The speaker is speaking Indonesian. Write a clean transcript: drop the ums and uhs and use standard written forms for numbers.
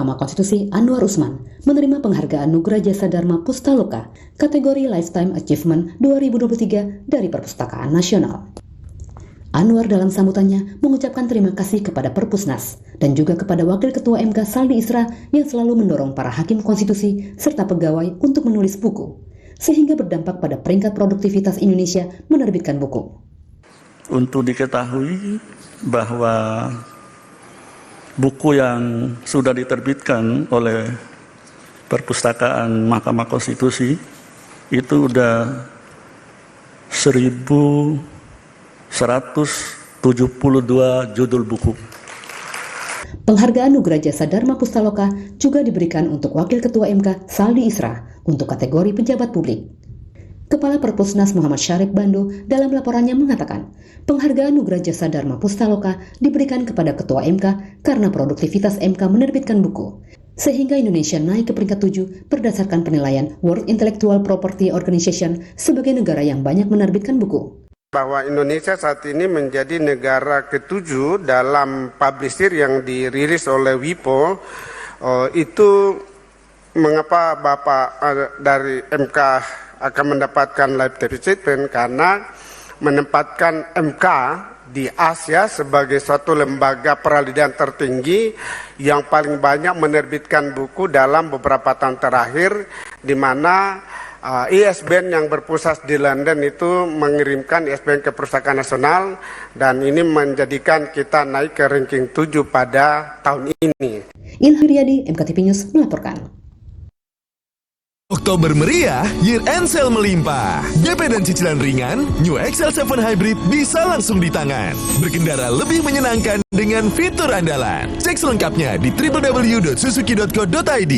Mahkamah Konstitusi Anwar Usman menerima penghargaan Nugra Jasa Dharma Pustaloka kategori Lifetime Achievement 2023 dari Perpustakaan Nasional. Anwar dalam sambutannya mengucapkan terima kasih kepada Perpusnas dan juga kepada Wakil Ketua MK Saldi Isra yang selalu mendorong para hakim konstitusi serta pegawai untuk menulis buku, sehingga berdampak pada peringkat produktivitas Indonesia menerbitkan buku. Untuk diketahui bahwa buku yang sudah diterbitkan oleh Perpustakaan Mahkamah Konstitusi itu udah 1.172 judul buku. Penghargaan Nugra Jasa Dharma Pustaloka juga diberikan untuk Wakil Ketua MK Saldi Isra untuk kategori pejabat publik. Kepala Perpusnas Muhammad Syarif Bando dalam laporannya mengatakan, penghargaan Nugra Jasa Dharma Pustaloka diberikan kepada Ketua MK karena produktivitas MK menerbitkan buku, sehingga Indonesia naik ke peringkat 7 berdasarkan penilaian World Intellectual Property Organization sebagai negara yang banyak menerbitkan buku. Bahwa Indonesia saat ini menjadi negara ke-7 dalam publisher yang dirilis oleh WIPO. Itu mengapa Bapak dari MK akan mendapatkan lifetime achievement, karena menempatkan MK di Asia sebagai suatu lembaga peradilan tertinggi yang paling banyak menerbitkan buku dalam beberapa tahun terakhir, di mana ISBN yang berpusat di London itu mengirimkan ISBN ke Perpustakaan Nasional, dan ini menjadikan kita naik ke ranking 7 pada tahun ini. Ilham Riyadi, MKTV News melaporkan. Oktober meriah, year end sale melimpah. DP dan cicilan ringan, New XL7 Hybrid bisa langsung di tangan. Berkendara lebih menyenangkan dengan fitur andalan. Cek selengkapnya di www.suzuki.co.id.